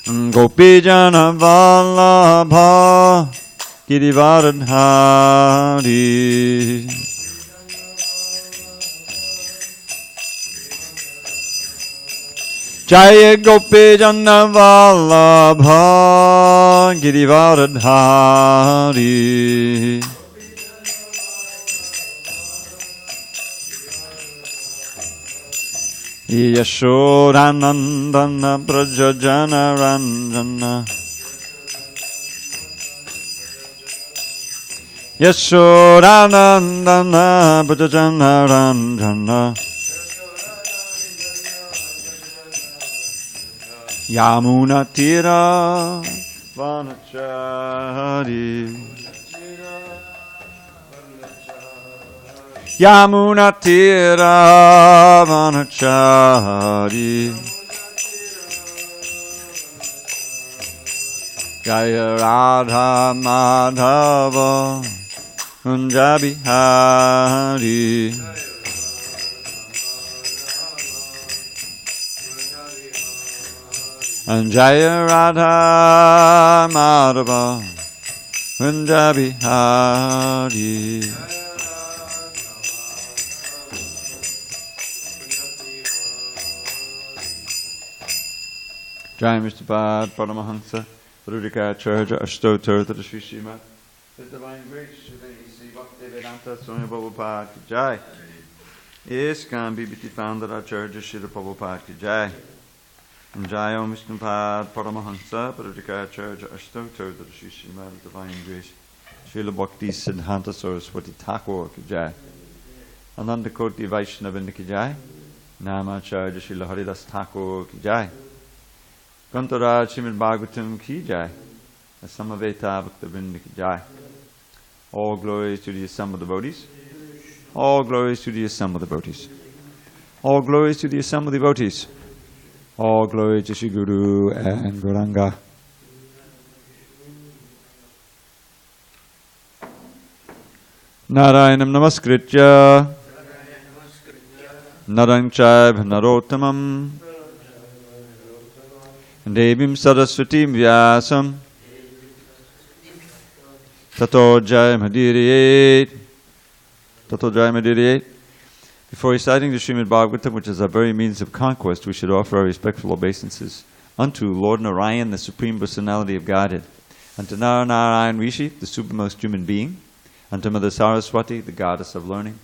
Gopijana Vallabha Girivaradhari. Jaya Gopijana Vallabha Girivaradhari. Yashodanandana Prajajana Ranjana. Yashodanandana Prajajana Ranjana. Yamuna Tira Vanachari. Yamuna Tira Vanachari. Jaya Radha Madhava Kunjabihari. And Jaya Radha Madhava Kunjabihari. Jai Mr. Bad Paramahansa Rudika Charja Ashtotar to the Sri Srimad His Divine Grace Shri Bhakti Vedanta Swami Prabhupada Ki Jai. ISKCON BBT founder Acharya Shri Prabhupada Ki Jai. And Jai Om Mr. Bad Paramahansa Rudika Charja Ashtotar to the Sri Srimad His Divine Grace Shri Bhakti Siddhanta Saraswati Thakur Ki Jai. Ananda Koti Vaishnavinda Ki Jai. Namacharya Shri Haridas Thakur Ki Jai. Kantaraj Srimad Bhagavatam Ki Jai. Samaveta Bhaktivinoda Ki Jai. All glories to the assembled devotees. All glories to the assembled devotees. All glories to the assembled devotees. All glories to Shri Guru and Gauranga. Narayanam Namaskritya Narang Chaiv Narottamam Devim Saraswatim Vyasam Tato Jayam Hadiriyet. Before reciting the Srimad Bhagavatam, which is our very means of conquest, we should offer our respectful obeisances unto Lord Narayan, the Supreme Personality of Godhead, unto Narayan Rishi, the supermost human being, unto Mother Saraswati, the goddess of learning,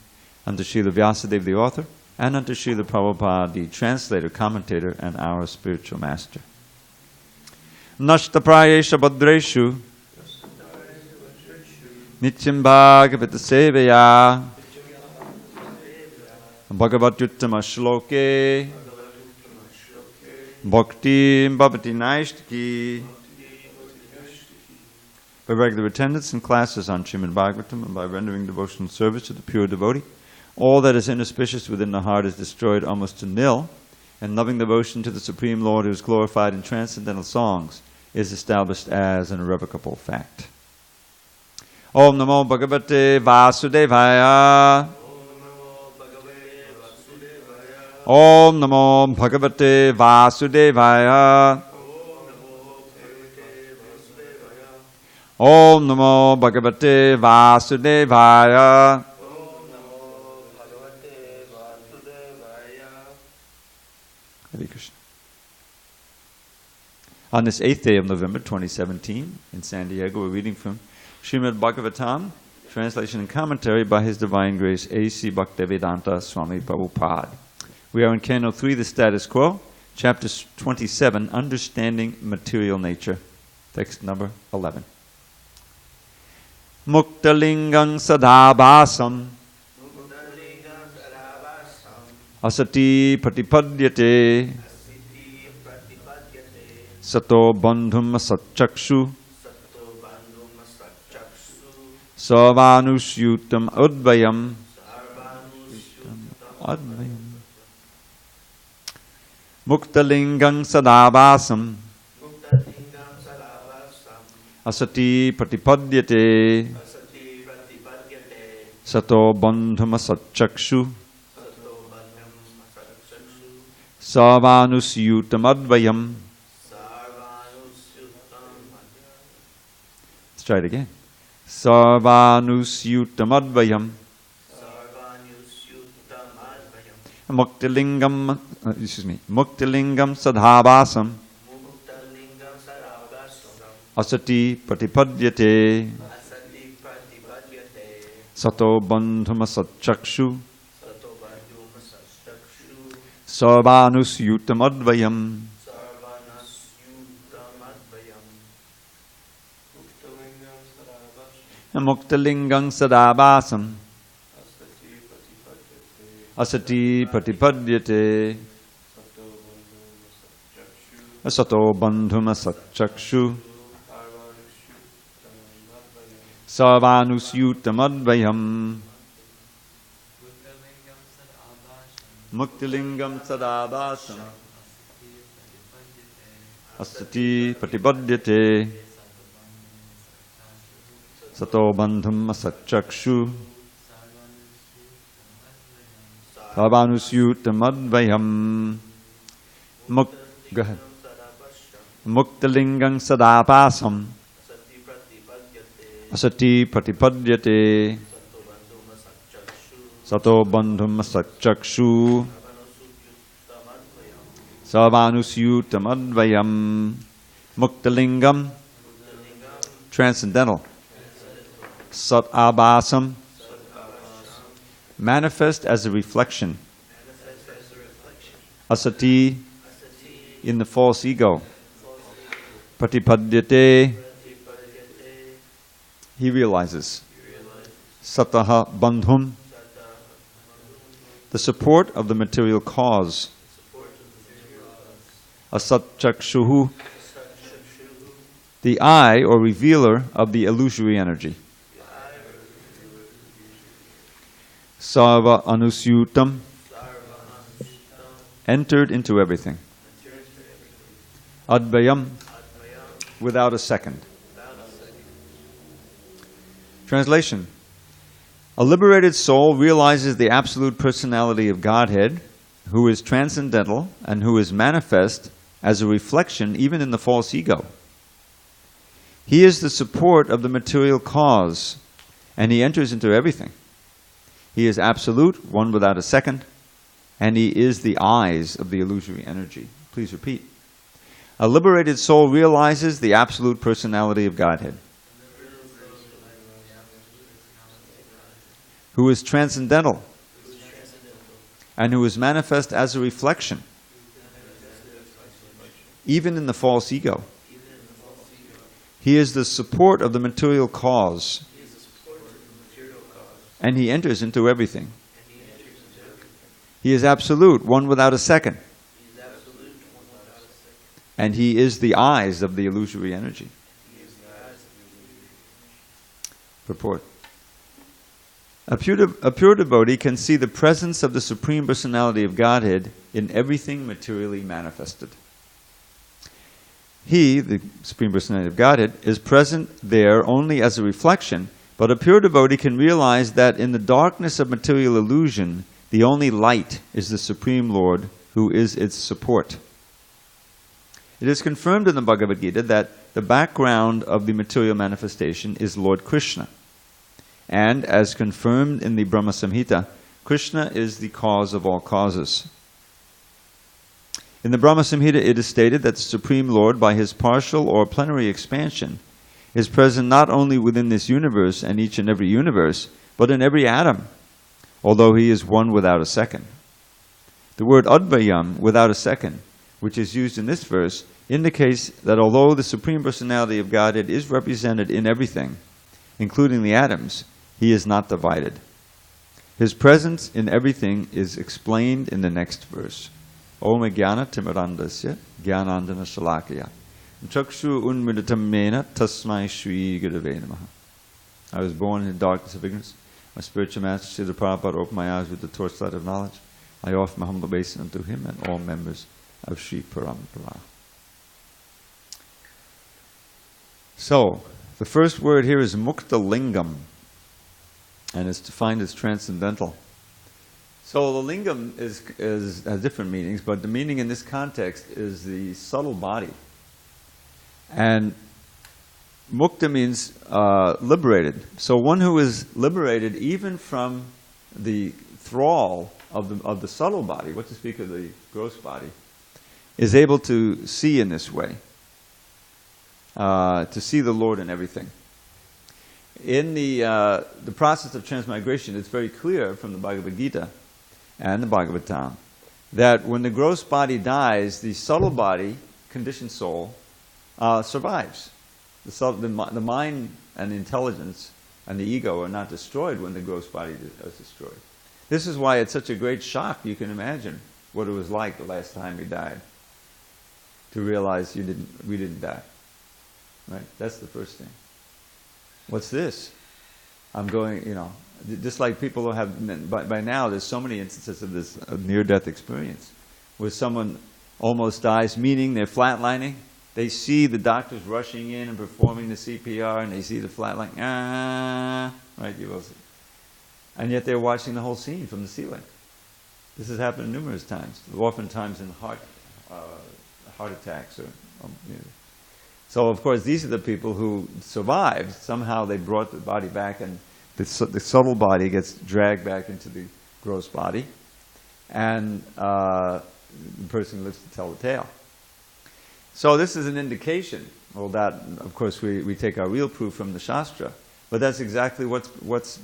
unto Srila Vyasadeva, the author, and unto Srila Prabhupada, the translator, commentator, and our spiritual master. Nashta prayesha badreshu nityam bhagavata sevaya bhagavatyuttama shloke bhakti bhavati naishtaki. By regular attendance in classes on Srimad Bhagavatam and by rendering devotional service to the pure devotee, all that is inauspicious within the heart is destroyed almost to nil, and loving devotion to the Supreme Lord who is glorified in transcendental songs is established as an irrevocable fact. Om Namo Bhagavate Vasudevaya. Om Namo Bhagavate Vasudevaya. Om Namo Bhagavate Vasudevaya. Hare Krishna. On this 8th day of November 2017, in SanDiego, we're reading from Srimad Bhagavatam, translation and commentary by His Divine Grace A.C. Bhaktivedanta Swami Prabhupada. We are in Canto 3, The Status Quo, Chapter 27, Understanding Material Nature, text number 11. Muktalingam sadhabhasam asati pratipadyate sato bandhum satchakshu savanusyutam advayam Muktalingam sadhabhasam asati pratipadyate sato bandhum satchakshu savanusyutam advayam try it again. Sarvanusyutamadvayam Muktilingam sadhabasam asati pratipadyate sato bandhuma satchakshu sarvanusyutamadvayam Muktilingam sadhabasam asati pratipadyate sato bandhuma satchakshu sarvanusyutamadvayam Muktilingam sadabasam asati pratipadyate sato bandhum satchakshu sarvanusyutamadvayam Muktilingam sadabasam asati pratipadyate sato bandhum satchakshu sarvanusyutamadvayam Muktilingam transcendental Sat Abhasam manifest as a reflection Asati in the false ego Pratipadyate he realizes Sataha Bandhum the support of the material cause Asatchakshuhu the eye or revealer of the illusory energy Sarva Anusyutam entered into everything Advayam without a second. Translation. A liberated soul realizes the absolute personality of Godhead, who is transcendental and who is manifest as a reflection even in the false ego. He is the support of the material cause, and he enters into everything. He is absolute, one without a second, and he is the eyes of the illusory energy. Please repeat. A liberated soul realizes the absolute personality of Godhead, who is transcendental, and who is manifest as a reflection, even in the false ego. He is the support of the material cause, and he enters into everything. He is absolute, one without a second. And he is the eyes of the illusory energy. Purport. A pure devotee can see the presence of the Supreme Personality of Godhead in everything materially manifested. He, the Supreme Personality of Godhead, is present there only as a reflection, but a pure devotee can realize that in the darkness of material illusion, the only light is the Supreme Lord, who is its support. It is confirmed in the Bhagavad Gita that the background of the material manifestation is Lord Krishna. And as confirmed in the Brahma Samhita, Krishna is the cause of all causes. In the Brahma Samhita it is stated that the Supreme Lord, by his partial or plenary expansion, is present not only within this universe and each and every universe, but in every atom, although he is one without a second. The word Advayam, without a second, which is used in this verse, indicates that although the Supreme Personality of Godhead is represented in everything, including the atoms, he is not divided. His presence in everything is explained in the next verse. Om Jnana Timirandasya Jnanandana Shalakaya Chakshu Unmidatam Mena Tasmai Shri Gurave Namaha. I was born in the darkness of ignorance. My spiritual master, Srila Prabhupada, opened my eyes with the torchlight of knowledge. I offer my humble obeisance unto him and all members of Sri Parampara. So, the first word here is Mukta Lingam, and it's defined as transcendental. So the lingam has different meanings, but the meaning in this context is the subtle body. And mukta means liberated. So one who is liberated even from the thrall of the subtle body, what to speak of the gross body, is able to see in this way, to see the Lord in everything. In the process of transmigration, it's very clear from the Bhagavad Gita and the Bhagavatam that when the gross body dies, the subtle body, conditioned soul, survives. The mind and the intelligence and the ego are not destroyed when the gross body is destroyed. This is why it's such a great shock. You can imagine what it was like the last time you died, to realize we didn't die. Right? That's the first thing. What's this? I'm going, just like people who have, by now there's so many instances of this near-death experience, where someone almost dies, meaning they're flatlining. They see the doctors rushing in and performing the CPR, and they see the flatline, right, you will see. And yet they're watching the whole scene from the ceiling. This has happened numerous times, oftentimes in heart attacks. So, of course, these are the people who survived. Somehow they brought the body back, and the subtle body gets dragged back into the gross body, and the person lives to tell the tale. So this is an indication. Well, that, of course, we take our real proof from the Shastra, but that's exactly what's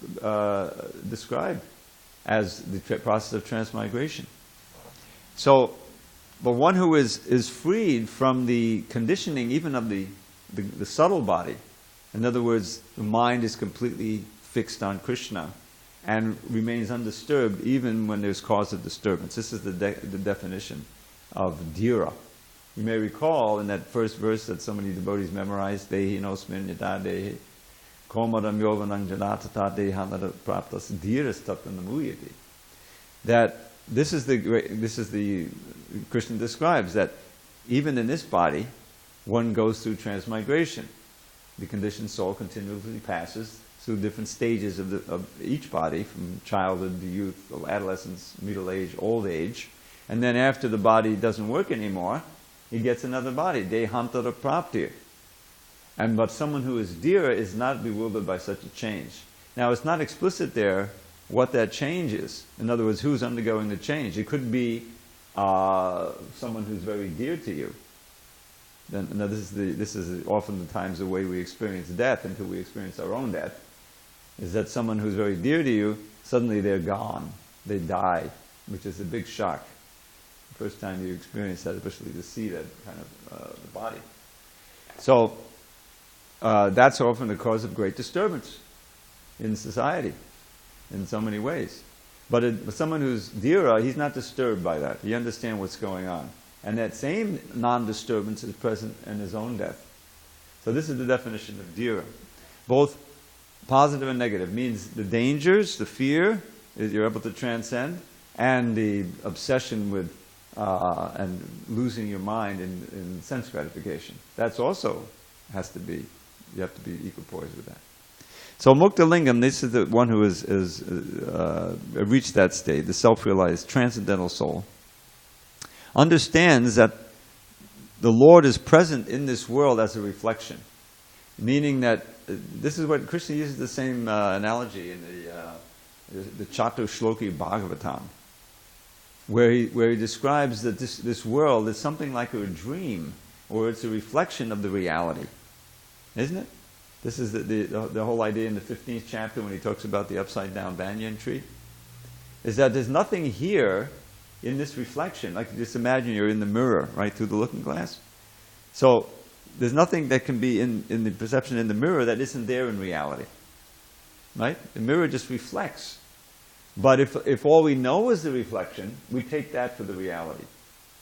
described as the process of transmigration. So, but one who is freed from the conditioning even of the subtle body, in other words, the mind is completely fixed on Krishna and remains undisturbed even when there's cause of disturbance. This is the definition of dhira. You may recall in that first verse that so many devotees memorized, Dehi nosmin yata dehi komadam yovanang janatata dehanara praptas dhiras tatanamuyati. That this is the Krishna describes that even in this body, one goes through transmigration. The conditioned soul continually passes through different stages of each body, from childhood to youth, adolescence, middle age, old age, and then after the body doesn't work anymore, he gets another body, dehantara praptir. But someone who is dhira is not bewildered by such a change. Now, it's not explicit there what that change is. In other words, who's undergoing the change. It could be someone who's very dear to you. Now, this is often the times the way we experience death until we experience our own death, is that someone who's very dear to you, suddenly they're gone. They die, which is a big shock. The first time you experience that, especially to see that kind of the body. So, that's often the cause of great disturbance in society, in so many ways. But someone who's dhira, he's not disturbed by that. He understands what's going on. And that same non-disturbance is present in his own death. So this is the definition of dhira. Both positive and negative. Means the dangers, the fear, you're able to transcend, and the obsession with and losing your mind in sense gratification. That's also has to be, you have to be equipoised with that. So Mukta Lingam, this is the one who has reached that state, the self-realized transcendental soul, understands that the Lord is present in this world as a reflection, meaning that this is what Krishna uses the same analogy in the Chatur Shloki Bhagavatam, where he describes that this world is something like a dream, or it's a reflection of the reality, isn't it? This is the whole idea in the 15th chapter when he talks about the upside-down banyan tree, is that there's nothing here in this reflection. Like, just imagine you're in the mirror, right, through the looking glass. So there's nothing that can be in the perception in the mirror that isn't there in reality, right? The mirror just reflects. But if all we know is the reflection, we take that for the reality.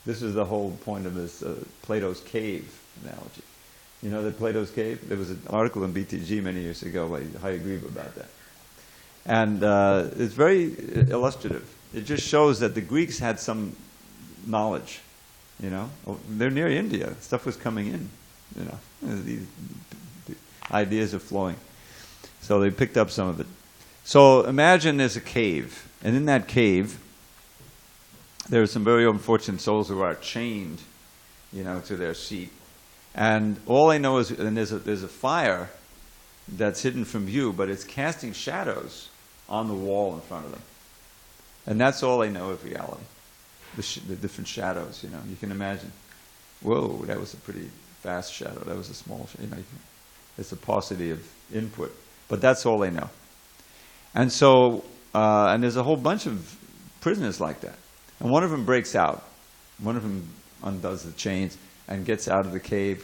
This is the whole point of this Plato's cave analogy. You know that Plato's cave? There was an article in BTG many years ago by Hayagriva about that. And it's very illustrative. It just shows that the Greeks had some knowledge, you know. They're near India. Stuff was coming in, you know. The ideas are flowing. So they picked up some of it. So imagine there's a cave. And in that cave, there are some very unfortunate souls who are chained, you know, to their seat. And all they know is, and there's a fire that's hidden from view, but it's casting shadows on the wall in front of them. And that's all they know of reality. The different shadows, you can imagine. Whoa, that was a pretty fast shadow. That was a small shadow. It's a paucity of input. But that's all they know. And so, and there's a whole bunch of prisoners like that. And one of them breaks out. One of them undoes the chains and gets out of the cave,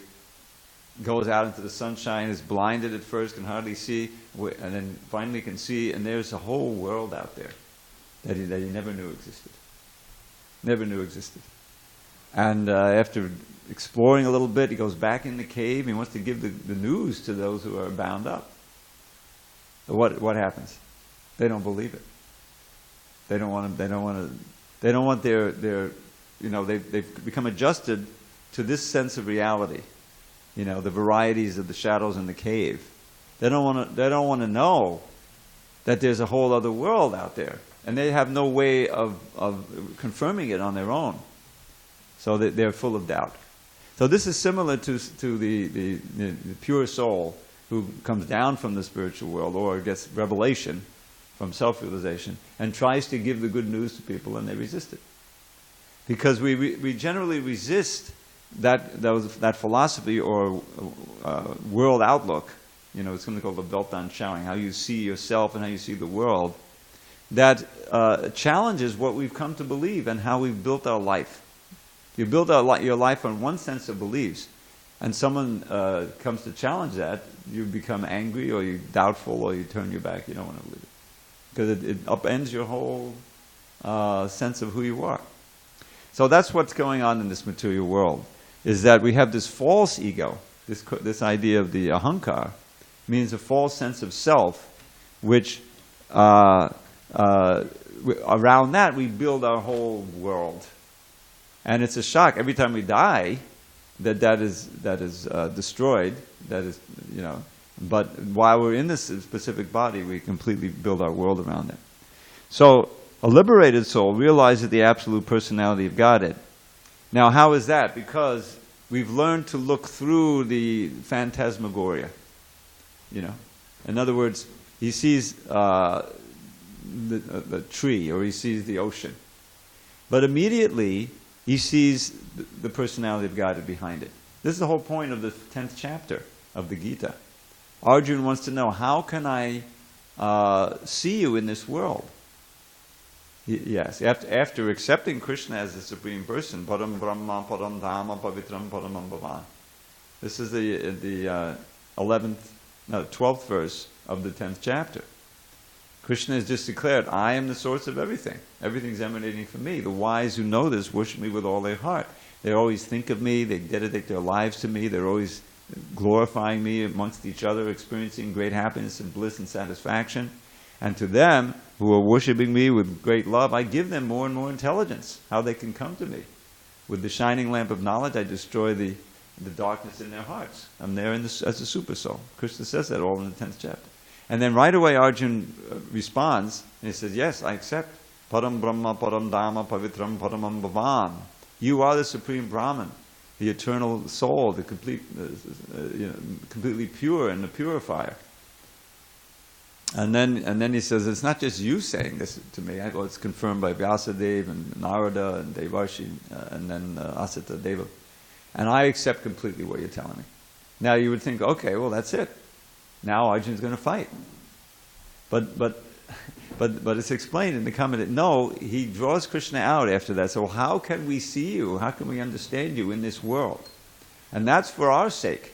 goes out into the sunshine, is blinded at first, can hardly see, and then finally can see, and there's a whole world out there that he never knew existed. Never knew existed. And after exploring a little bit, he goes back in the cave. He wants to give the news to those who are bound up. What happens? They don't believe it. They don't want their they've become adjusted to this sense of reality. The varieties of the shadows in the cave. They don't want to know that there's a whole other world out there, and they have no way of confirming it on their own. So they're full of doubt. So this is similar to the pure soul who comes down from the spiritual world or gets revelation from self-realization and tries to give the good news to people, and they resist it. Because we generally resist that philosophy or world outlook, it's something called the Weltanschauung, showing how you see yourself and how you see the world, that challenges what we've come to believe and how we've built our life. You build your life on one sense of beliefs, and someone comes to challenge that, you become angry, or you're doubtful, or you turn your back. You don't want to believe it. Because it upends your whole sense of who you are. So that's what's going on in this material world, is that we have this false ego, this idea of the ahankar, means a false sense of self, which around that we build our whole world. And it's a shock every time we die that is destroyed. That is, But while we're in this specific body, we completely build our world around it. So a liberated soul realizes the absolute personality of Godhead. Now, how is that? Because we've learned to look through the phantasmagoria. In other words, he sees the tree, or he sees the ocean, but immediately he sees the personality of God behind it. This is the whole point of the 10th chapter of the Gita. Arjuna wants to know, how can I see you in this world? Yes, after accepting Krishna as the Supreme Person, Param Brahma, Param Dhamma, Pavitram, Paramam Bhavan. This is the 12th verse of the 10th chapter. Krishna has just declared, I am the source of everything. Everything's emanating from me. The wise who know this worship me with all their heart. They always think of me, they dedicate their lives to me, they're always glorifying me amongst each other, experiencing great happiness and bliss and satisfaction. And to them, who are worshiping me with great love, I give them more and more intelligence, how they can come to me. With the shining lamp of knowledge, I destroy the darkness in their hearts. I'm there as a super soul. Krishna says that all in the 10th chapter. And then right away Arjuna responds, and he says, yes, I accept. Param Brahma, Param Dhamma, Pavitram, Paramam Bhavan. You are the Supreme Brahman, the eternal soul, the completely pure and the purifier. And then he says, it's not just you saying this to me. Well, it's confirmed by Vyasadeva and Narada and Devarshi and then Asita Deva. And I accept completely what you're telling me. Now you would think, okay, well that's it. Now Arjuna's going to fight. But it's explained in the comment. No, he draws Krishna out after that. So how can we see you? How can we understand you in this world? And that's for our sake.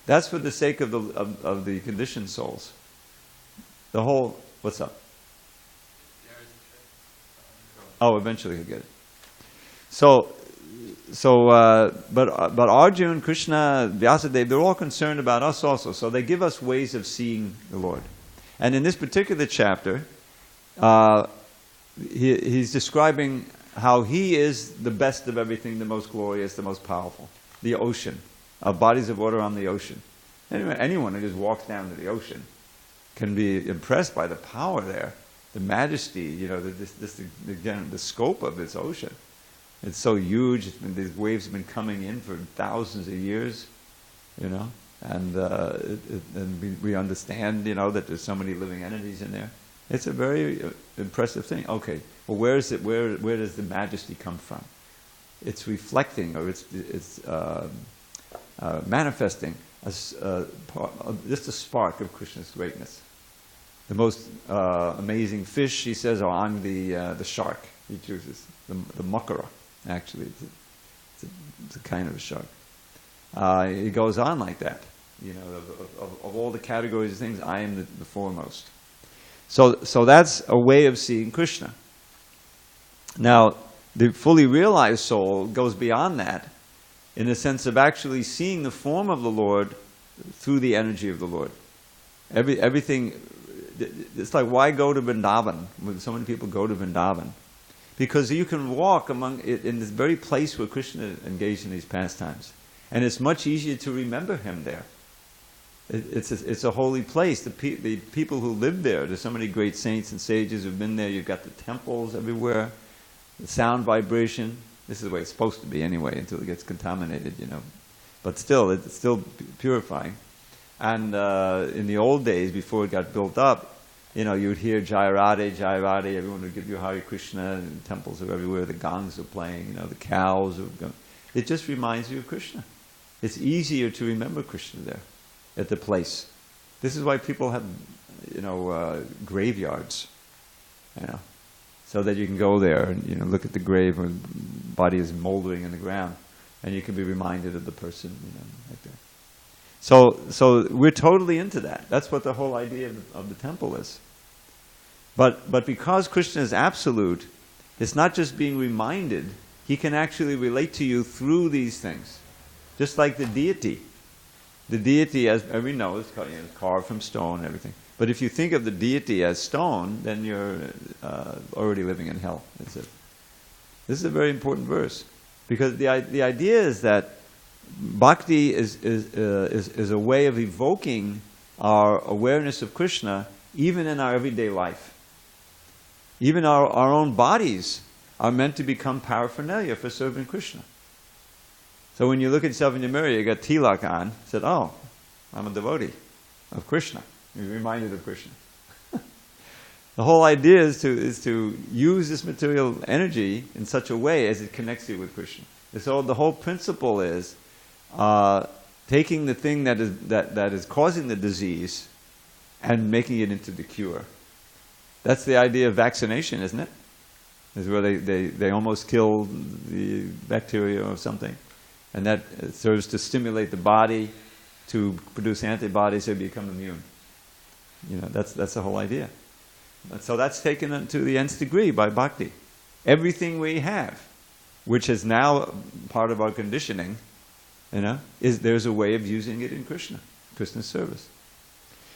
That's for the sake of the conditioned souls. The whole, what's up? Oh, eventually he'll get it. But Arjuna, Krishna, Vyasadeva, they're all concerned about us also. So they give us ways of seeing the Lord. And in this particular chapter, he's describing how he is the best of everything, the most glorious, the most powerful. The ocean, bodies of water on the ocean. Anyone who just walks down to the ocean can be impressed by the power there, the majesty, the scope of this ocean. It's so huge. These waves have been coming in for thousands of years, and we understand, that there's so many living entities in there. It's a very impressive thing. Okay, well, where is it? Where does the majesty come from? It's reflecting, or it's manifesting just a spark of Krishna's greatness. The most amazing fish, he says, are on the shark. He chooses the makara. Actually, it's a kind of a shark. It goes on like that. Of all the categories of things, I am the foremost. So that's a way of seeing Krishna. Now, the fully realized soul goes beyond that, in the sense of actually seeing the form of the Lord through the energy of the Lord. Everything. It's like, why go to Vrindavan when so many people go to Vrindavan? Because you can walk in this very place where Krishna engaged in these pastimes. And it's much easier to remember him there. It's a holy place. The people who live there's so many great saints and sages who've been there. You've got the temples everywhere, the sound vibration. This is the way it's supposed to be anyway, until it gets contaminated, But still, it's still purifying. And in the old days, before it got built up, you'd hear Jai Radhe, Jai Radhe, everyone would give you Hare Krishna, and temples are everywhere, the gongs are playing, the cows are going. It just reminds you of Krishna. It's easier to remember Krishna there, at the place. This is why people have, graveyards, so that you can go there and, look at the grave where the body is moldering in the ground, and you can be reminded of the person, like that. So we're totally into that. That's what the whole idea of the temple is. But because Krishna is absolute, it's not just being reminded. He can actually relate to you through these things. Just like the deity. The deity, as we know, is carved from stone and everything. But if you think of the deity as stone, then you're already living in hell. That's it. This is a very important verse. Because the idea is that bhakti is a way of evoking our awareness of Krishna even in our everyday life. Even our own bodies are meant to become paraphernalia for serving Krishna. So when you look at yourself in the mirror, you got tilak on, you said, oh, I'm a devotee of Krishna. You're reminded of Krishna. The whole idea is to use this material energy in such a way as it connects you with Krishna. So the whole principle is taking the thing that is causing the disease and making it into the cure. That's the idea of vaccination, isn't it? Is where they almost kill the bacteria or something, and that serves to stimulate the body to produce antibodies so you become immune. That's the whole idea. So that's taken to the nth degree by bhakti. Everything we have, which is now part of our conditioning, there's a way of using it in Krishna's service.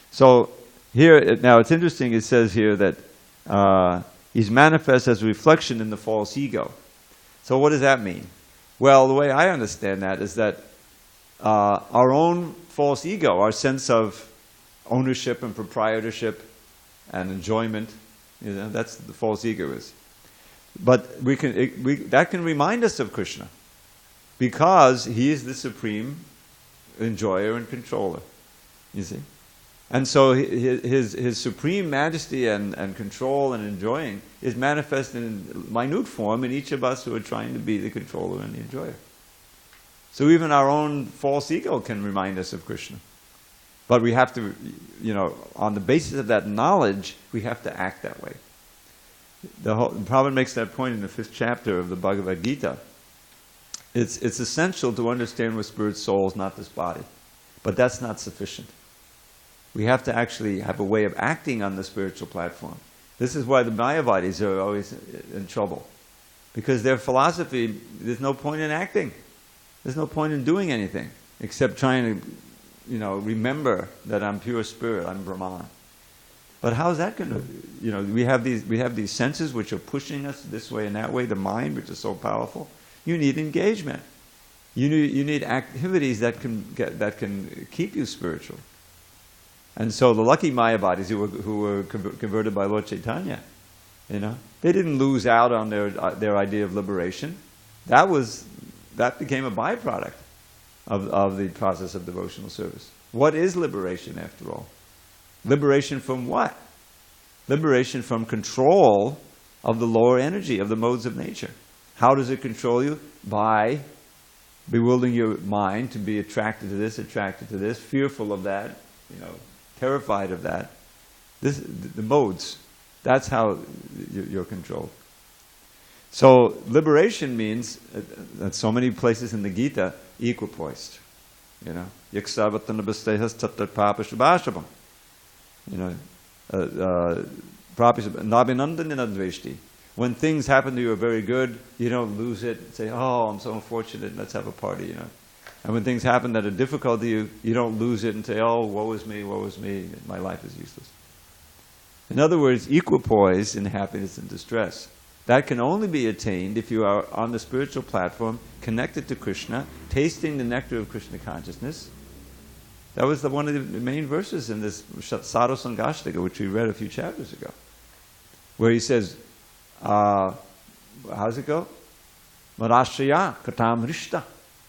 So here, now it's interesting, it says here that he's manifest as a reflection in the false ego. So what does that mean? Well, the way I understand that is that our own false ego, our sense of ownership and proprietorship and enjoyment, that's the false ego is. But that can remind us of Krishna, because he is the supreme enjoyer and controller, you see. And so his supreme majesty and control and enjoying is manifest in minute form in each of us who are trying to be the controller and the enjoyer. So even our own false ego can remind us of Krishna. But we have to, on the basis of that knowledge, we have to act that way. The Prabhupada makes that point in the 5th chapter of the Bhagavad Gita. It's essential to understand we're spirit souls, not this body. But that's not sufficient. We have to actually have a way of acting on the spiritual platform. This is why the Mayavadis are always in trouble. Because their philosophy, there's no point in acting. There's no point in doing anything except trying to, remember that I'm pure spirit, I'm Brahman. But how is that going to, we have these senses which are pushing us this way and that way, the mind which is so powerful. You need engagement. You need activities that can keep you spiritual. And so the lucky Mayavadis who were converted by Lord Chaitanya, they didn't lose out on their idea of liberation. that became a byproduct of the process of devotional service. What is liberation, after all? Liberation from what? Liberation from control of the lower energy, of the modes of nature. How does it control you? By bewildering your mind to be attracted to this, fearful of that, terrified of that. The modes, that's how you're controlled. So liberation means, at so many places in the Gita, equipoised. Yaksavatana bastehas tattat papashabashabam. Nabhinandaninadveshti. When things happen to you are very good, you don't lose it and say, oh, I'm so unfortunate, let's have a party, And when things happen that are difficult to you, you don't lose it and say, oh, woe is me, my life is useless. In other words, equipoise in happiness and distress. That can only be attained if you are on the spiritual platform, connected to Krishna, tasting the nectar of Krishna consciousness. That was one of the main verses in this Sadhu Sangashtaka, which we read a few chapters ago, where he says, how does it go? Marashraya katam rishta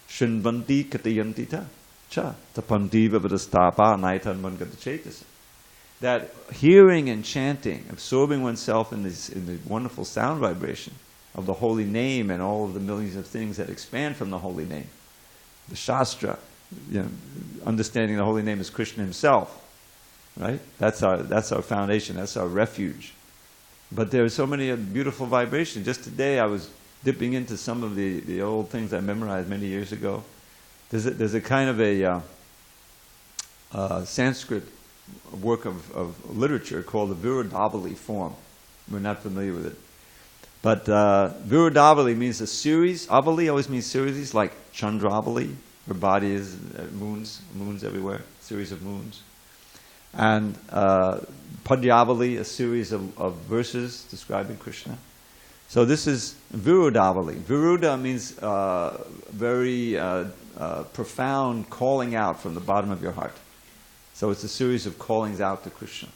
shinvanti katayantita cha tapanti vavadastapa naitan mangadachetas. That hearing and chanting, absorbing oneself in the wonderful sound vibration of the holy name and all of the millions of things that expand from the holy name. The Shastra, understanding the holy name as Krishna himself, right? That's our foundation, that's our refuge. But there are so many beautiful vibrations. Just today I was dipping into some of the old things I memorized many years ago. There's a kind of a Sanskrit work of literature called the Viradavali form. We're not familiar with it. But Viradavali means a series. Avali always means series, like Chandravali, her body is moons everywhere, series of moons. And Padyavali, a series of verses describing Krishna. So this is Viradavali. Viruda means very profound calling out from the bottom of your heart. So it's a series of callings out to Krishna.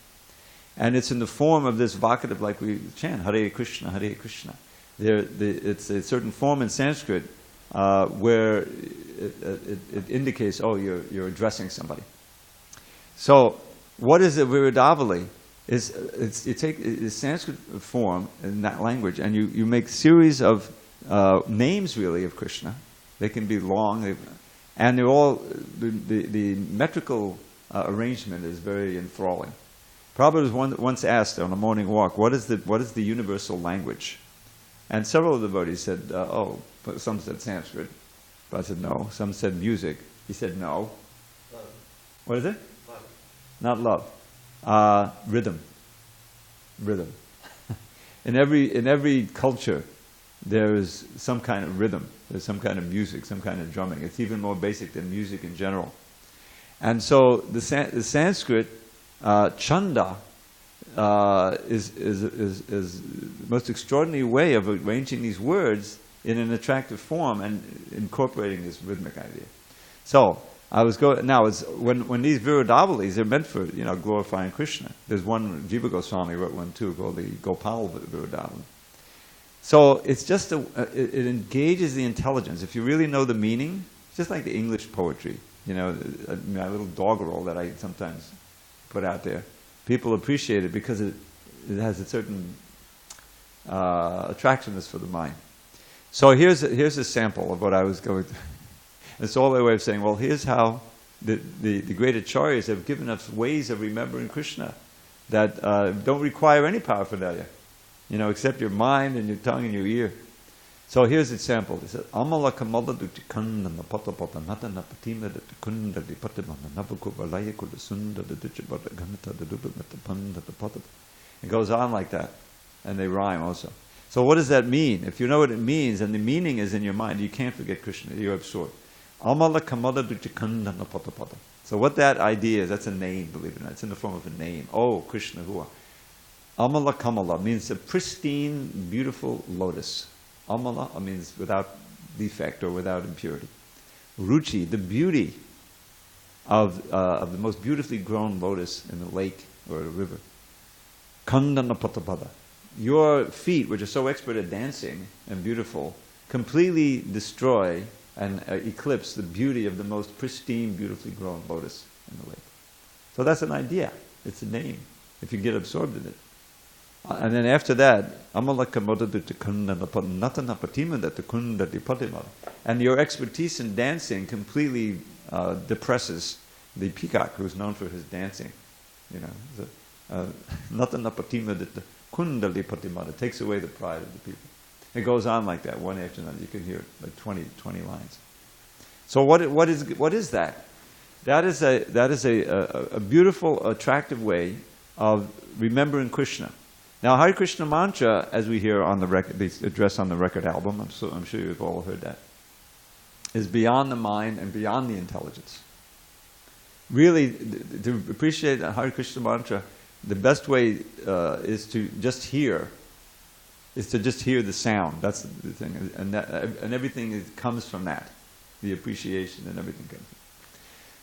And it's in the form of this vocative, like we chant, Hare Krishna, Hare Krishna. It's a certain form in Sanskrit where it indicates, oh, you're addressing somebody. So what is a Viradavali? You take the Sanskrit form in that language and you make series of names really of Krishna. They can be long, and they're all, the metrical arrangement is very enthralling. Prabhu was once asked on a morning walk, what is the universal language? And several of the devotees said, some said Sanskrit. But I said no. Some said music. He said no. Love. What is it? Love. Not love. Rhythm. Rhythm. In every culture, there is some kind of rhythm. There's some kind of music, some kind of drumming. It's even more basic than music in general. And so the Sanskrit chanda is the most extraordinary way of arranging these words in an attractive form and incorporating this rhythmic idea. So I was when these Viradavalis are meant for glorifying Krishna. There's one, Jiva Goswami wrote one too called the Gopal Viradavali. So it's just it engages the intelligence. If you really know the meaning, it's just like the English poetry. My little doggerel that I sometimes put out there. People appreciate it because it has a certain attractiveness for the mind. So here's a sample of what I was going to. It's all a way of saying, well, here's how the great acharyas have given us ways of remembering Krishna that don't require any paraphernalia, except your mind and your tongue and your ear. So here's an example. It says, Amala kamala duktikanda na pata pata nata na patima da tukunda di pata bana nabuku valaya kula sunda da ducha bata ganata da duba mata panda da pata. It goes on like that. And they rhyme also. So what does that mean? If you know what it means and the meaning is in your mind, you can't forget Krishna. You're absorbed. Amala kamala duktikanda na pata pata. So what that idea is, that's a name, believe it or not. It's in the form of a name. Oh, Krishna Hua. Amala kamala means a pristine, beautiful lotus. Amala means without defect or without impurity. Ruchi, the beauty of the most beautifully grown lotus in the lake or the river. Kandana patapada. Your feet, which are so expert at dancing and beautiful, completely destroy and eclipse the beauty of the most pristine, beautifully grown lotus in the lake. So that's an idea. It's a name, if you get absorbed in it. And then after that, and your expertise in dancing completely depresses the peacock, who's known for his dancing. You know, it takes away the pride of the people. It goes on like that, one after another. You can hear it, like 20 lines. So what is that? That is a beautiful, attractive way of remembering Krishna. Now, Hare Krishna mantra, as we hear on the record, the address on the record album, I'm sure you've all heard that, is beyond the mind and beyond the intelligence. Really, to appreciate the Hare Krishna mantra, the best way is to just hear the sound. That's the thing, and everything comes from that, the appreciation and everything comes.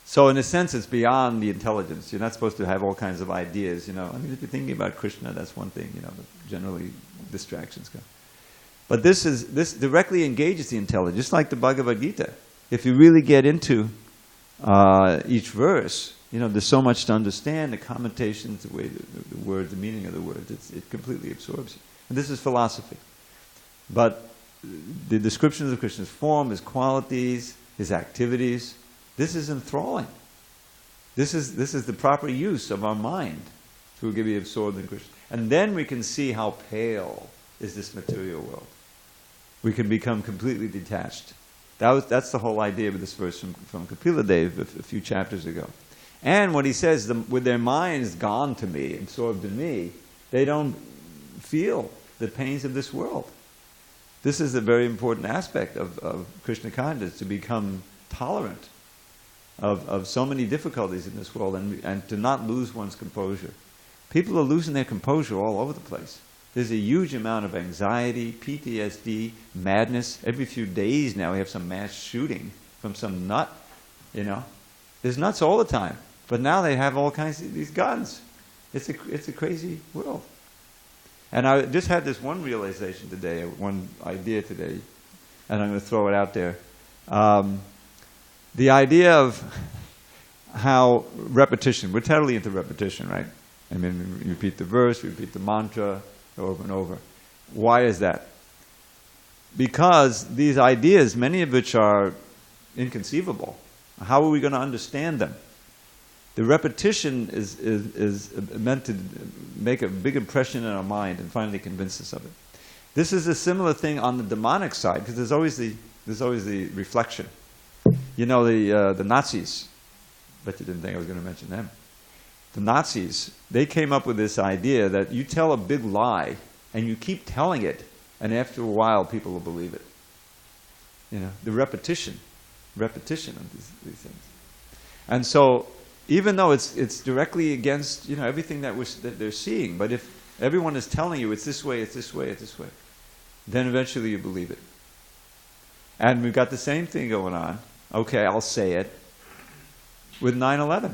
So in a sense, it's beyond the intelligence. You're not supposed to have all kinds of ideas, you know. I mean, if you're thinking about Krishna, that's one thing, you know, but generally distractions come. But this directly engages the intelligence, just like the Bhagavad Gita. If you really get into each verse, you know, there's so much to understand, the connotations, the way the words, the meaning of the words, it completely absorbs you. And this is philosophy. But the descriptions of Krishna's form, his qualities, his activities, this is enthralling. This is the proper use of our mind to be absorbed in Krishna. And then we can see how pale is this material world. We can become completely detached. That's the whole idea of this verse from Kapila Dev a few chapters ago. And what he says, with their minds gone to me, absorbed in me, they don't feel the pains of this world. This is a very important aspect of Krishna consciousness, to become tolerant of so many difficulties in this world and to not lose one's composure. People are losing their composure all over the place. There's a huge amount of anxiety, PTSD, madness. Every few days now we have some mass shooting from some nut, you know. There's nuts all the time. But now they have all kinds of these guns. It's a crazy world. And I just had this one realization today, one idea today, and I'm going to throw it out there. The idea of how repetition, we're totally into repetition, right? I mean, we repeat the verse, we repeat the mantra over and over. Why is that? Because these ideas, many of which are inconceivable, how are we going to understand them? The repetition is meant to make a big impression in our mind and finally convince us of it. This is a similar thing on the demonic side, because there's always the reflection. You know, the Nazis, bet you didn't think I was going to mention them. The Nazis, they came up with this idea that you tell a big lie and you keep telling it, and after a while people will believe it. You know, the repetition of these things. And so, even though it's directly against, you know, everything that they're seeing, but if everyone is telling you it's this way, it's this way, it's this way, then eventually you believe it. And we've got the same thing going on. Okay, I'll say it. With 9/11.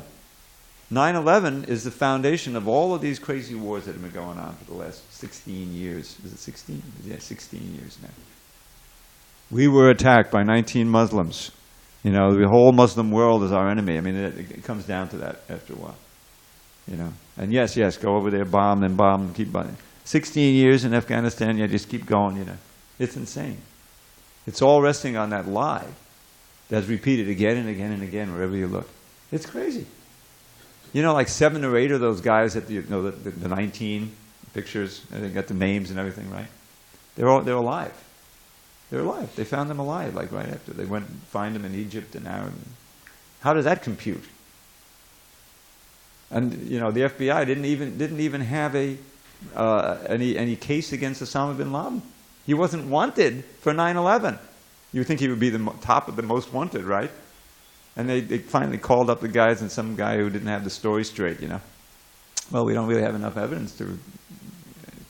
9/11 is the foundation of all of these crazy wars that have been going on for the last 16 years. Is it 16? Yeah, 16 years now. We were attacked by 19 Muslims. You know, the whole Muslim world is our enemy. I mean, it comes down to that after a while. You know, and yes, go over there, bomb, keep bombing. 16 years in Afghanistan, yeah, just keep going, you know. It's insane. It's all resting on that lie that's repeated again and again and again wherever you look. It's crazy. You know, like 7 or 8 of those guys at the 19 pictures, and they got the names and everything, right? They're alive. They're alive. They found them alive, like right after. They went and find them in Egypt and Arab. How does that compute? And you know, the FBI didn't even have any case against Osama bin Laden. He wasn't wanted for 9/11. You would think he would be the top of the most wanted, right? And they finally called up the guys, and some guy who didn't have the story straight, you know. Well, we don't really have enough evidence to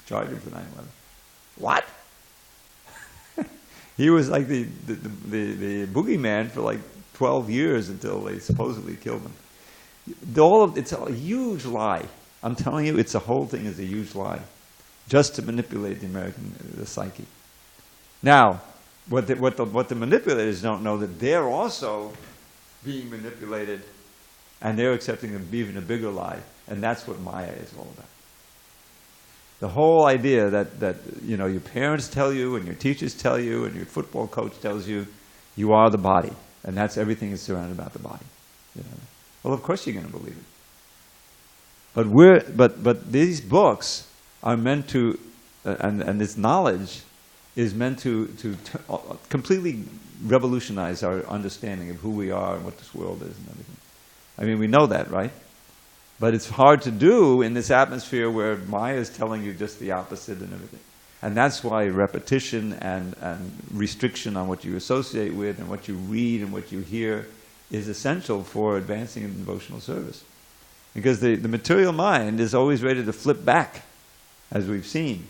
charge him for 9/11. What? He was like the boogeyman for like 12 years until they supposedly killed him. It's a huge lie. I'm telling you, the whole thing is a huge lie, just to manipulate the psyche. Now, what the manipulators don't know, that they're also being manipulated, and they're accepting even a bigger lie, and that's what Maya is all about. The whole idea that your parents tell you, and your teachers tell you, and your football coach tells you, you are the body, and that's everything is surrounded about the body. Well, of course you're going to believe it. But these books are meant to, and this knowledge is meant to completely revolutionize our understanding of who we are and what this world is and everything. I mean, we know that, right? But it's hard to do in this atmosphere where Maya is telling you just the opposite and everything. And that's why repetition and restriction on what you associate with and what you read and what you hear is essential for advancing in devotional service. Because the material mind is always ready to flip back, as we've seen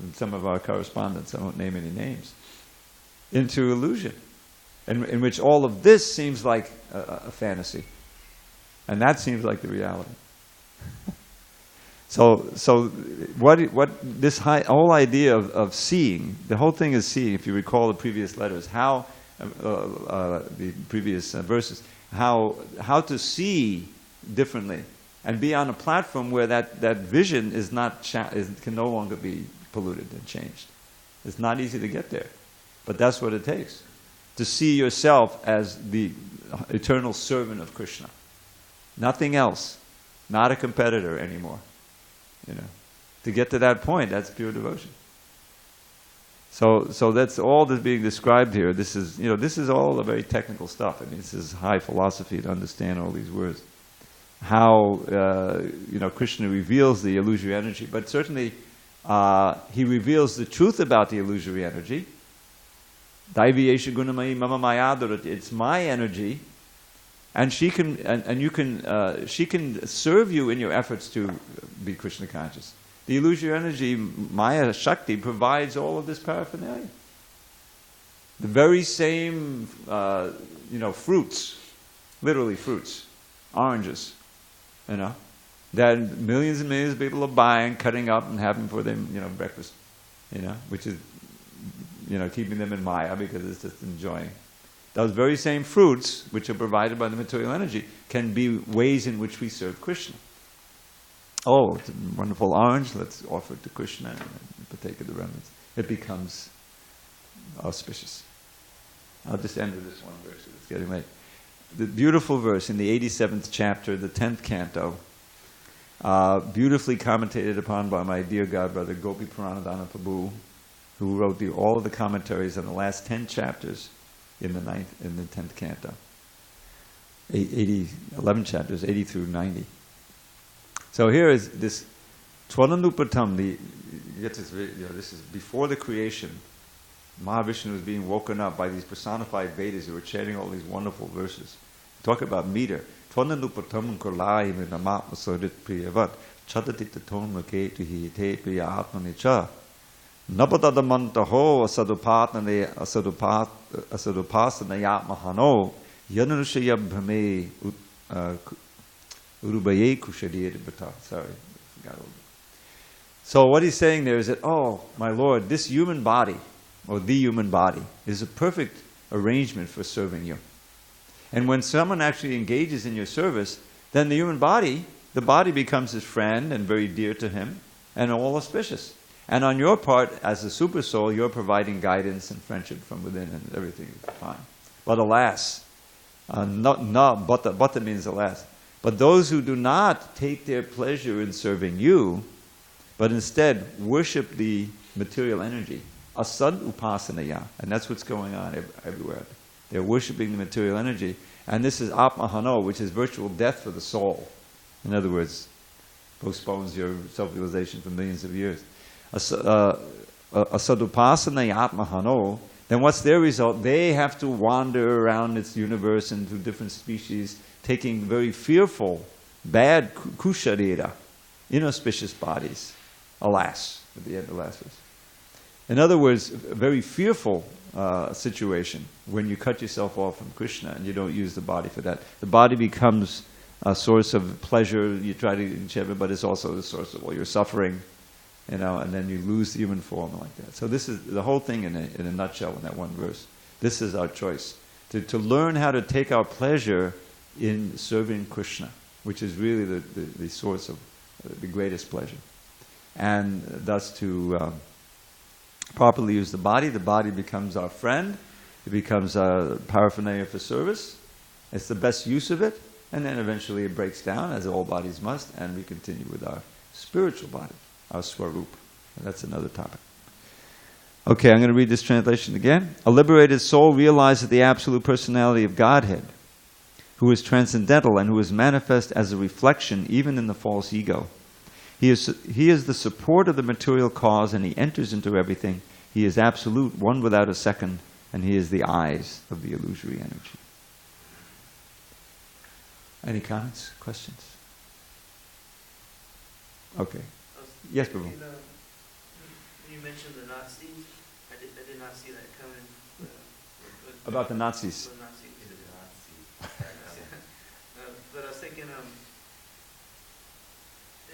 in some of our correspondence, I won't name any names, into illusion, in which all of this seems like a fantasy. And that seems like the reality. So what this whole idea of seeing, the whole thing is seeing, if you recall the previous letters, how, the previous verses, how to see differently and be on a platform where that vision is not can no longer be polluted and changed. It's not easy to get there, but that's what it takes. To see yourself as the eternal servant of Krishna. Nothing else. Not a competitor anymore. To get to that point, that's pure devotion. So that's all that's being described here. This is all a very technical stuff. I mean, this is high philosophy to understand all these words. How Krishna reveals the illusory energy, but certainly he reveals the truth about the illusory energy. Daiviyesha gunamayi mama mayadarat. It's my energy, and she can serve you in your efforts to be Krishna conscious. The illusory energy, Maya Shakti, provides all of this paraphernalia. The very same, fruits, literally fruits, oranges, that millions and millions of people are buying, cutting up, and having for them, breakfast, which is, keeping them in Maya because it's just enjoying. Those very same fruits, which are provided by the material energy, can be ways in which we serve Krishna. Oh, it's a wonderful orange, let's offer it to Krishna and partake of the remnants. It becomes auspicious. I'll just end with this one verse, it's getting late. The beautiful verse in the 87th chapter, the 10th canto, beautifully commentated upon by my dear godbrother Gopi Pranadhana Prabhu, who wrote all of the commentaries on the last 10 chapters in the 10th canto. 11 chapters, 80 through 90. So here is this Tvanandupatam, this is before the creation. Mahavishnu was being woken up by these personified Vedas who were chanting all these wonderful verses. Talk about meter. Tvanandupatam kolai minamat masorit priyavat chatatitaton maketu hite priya atmanicha Nabadadamantaho asadupasanayatmahano yananushaya bhame urubaye kushadiribata. Sorry, I forgot all that. So what he's saying there is that, oh, my Lord, this human body, or the human body, is a perfect arrangement for serving you. And when someone actually engages in your service, then the body becomes his friend and very dear to him, and all auspicious. And on your part, as the super soul, you're providing guidance and friendship from within, and everything is fine. But alas, bata means alas. But those who do not take their pleasure in serving you, but instead worship the material energy, asad upasanaya, and that's what's going on everywhere. They're worshiping the material energy, and this is apmahano, which is virtual death for the soul. In other words, postpones your self-realization for millions of years. Asadupasana atmahano, then what's their result? They have to wander around its universe and through different species, taking very fearful, bad kusharira, inauspicious bodies. Alas, at the end of the last verse. In other words, a very fearful situation when you cut yourself off from Krishna and you don't use the body for that. The body becomes a source of pleasure. You try to enchant it, but it's also the source of all your suffering. and then you lose the human form like that. So this is the whole thing in a nutshell in that one verse. This is our choice. To learn how to take our pleasure in serving Krishna, which is really the source of the greatest pleasure. And thus to properly use the body becomes our friend, it becomes a paraphernalia for service, it's the best use of it, and then eventually it breaks down, as all bodies must, and we continue with our spiritual body, our swarup. And that's another topic. Okay, I'm going to read this translation again. A liberated soul realizes the absolute personality of Godhead, who is transcendental and who is manifest as a reflection even in the false ego. He is the support of the material cause, and he enters into everything. He is absolute, one without a second, and he is the eyes of the illusory energy. Any comments, questions? Okay. Yes, Prabhu. You mentioned the Nazis. I did not see that coming. About the Nazis. The Nazis. But I was thinking, the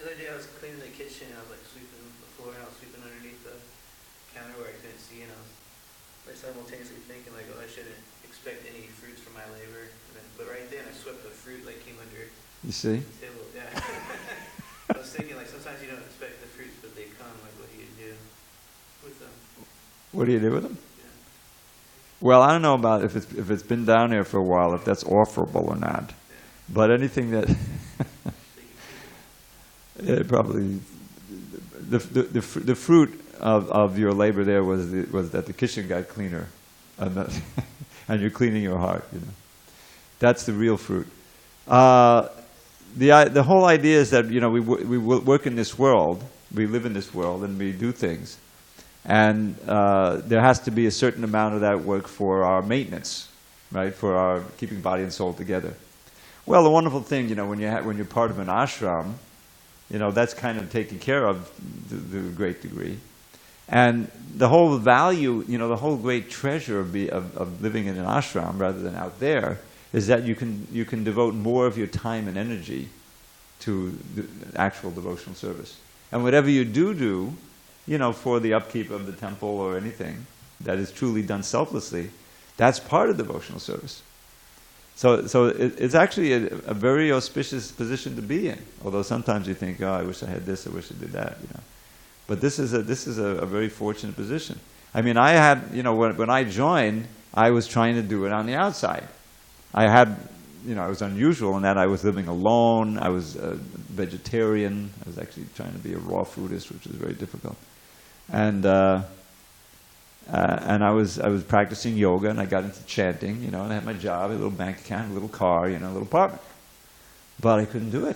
other day I was cleaning the kitchen and I was like sweeping the floor and I was sweeping underneath the counter where I couldn't see, and I was like simultaneously thinking like, oh, I shouldn't expect any fruits from my labor. But right then I swept the fruit like came under. You see? The table. Yeah. I was thinking like sometimes you don't expect the fruits, but they come. Like, what do you do with them? What do you do with them? Yeah. Well, I don't know about if it's been down there for a while, if that's offerable or not. Yeah. But anything that probably the fruit of your labor there was that the kitchen got cleaner, and and you're cleaning your heart. That's the real fruit. The whole idea is that we work in this world, we live in this world, and we do things, and there has to be a certain amount of that work for our maintenance, right? For our keeping body and soul together. Well, the wonderful thing, when you're part of an ashram, that's kind of taken care of to a great degree, and the whole value, the whole great treasure of living in an ashram rather than out there, is that you can devote more of your time and energy to the actual devotional service. And whatever you do, for the upkeep of the temple or anything that is truly done selflessly, that's part of devotional service. So it's actually a very auspicious position to be in. Although sometimes you think, oh, I wish I had this, I wish I did that, But this is a very fortunate position. I mean, I had, when I joined, I was trying to do it on the outside. I had, it was unusual in that I was living alone, I was a vegetarian, I was actually trying to be a raw foodist, which was very difficult. And I was practicing yoga, and I got into chanting, and I had my job, a little bank account, a little car, a little apartment. But I couldn't do it.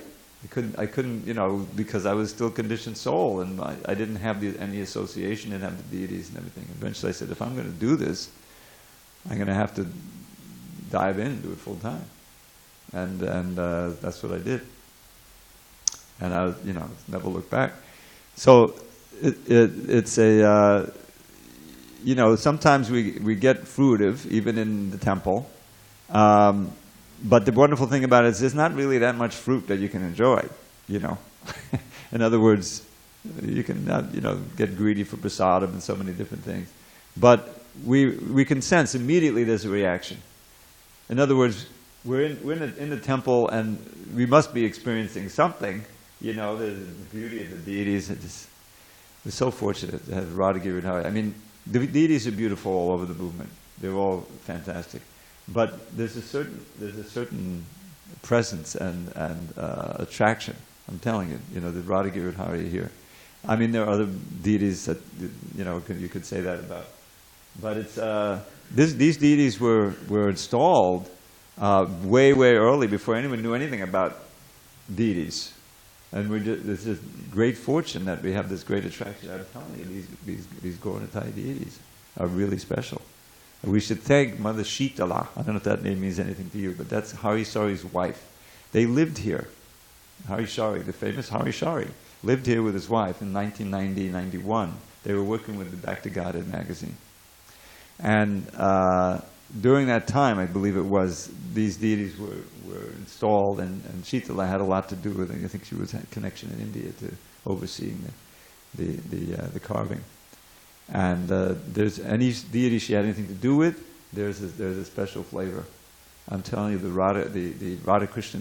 I couldn't, because I was still conditioned soul, and I didn't have any association, didn't have the deities and everything. Eventually I said, if I'm going to do this, I'm going to have to dive in and do it full time, and that's what I did, and I never looked back. So it's a sometimes we get fruitive even in the temple, but the wonderful thing about it is there's not really that much fruit that you can enjoy. In other words, you can get greedy for prasadam and so many different things, but we can sense immediately there's a reaction. In other words, we're in the temple, and we must be experiencing something. The beauty of the deities. We're so fortunate to have Radha Giridhari. I mean, the deities are beautiful all over the movement. They're all fantastic, but there's a certain presence and attraction. I'm telling you, the Radha Giridhari here. I mean, there are other deities that you could say that about, but it's. These deities were installed way early, before anyone knew anything about deities, and it's just great fortune that we have this great attraction. I'm telling you, these Gauranitai deities are really special. And we should thank Mother Shitala. I don't know if that name means anything to you, but that's Harishari's wife. They lived here. Harishari, the famous Harishari, lived here with his wife in 1990-91. They were working with the Back to Godhead magazine. And during that time, I believe it was, these deities were installed, and Shitala had a lot to do with it. I think she had a connection in India to overseeing the carving. And there's any deity she had anything to do with, there's a special flavor. I'm telling you, the Radha Krishna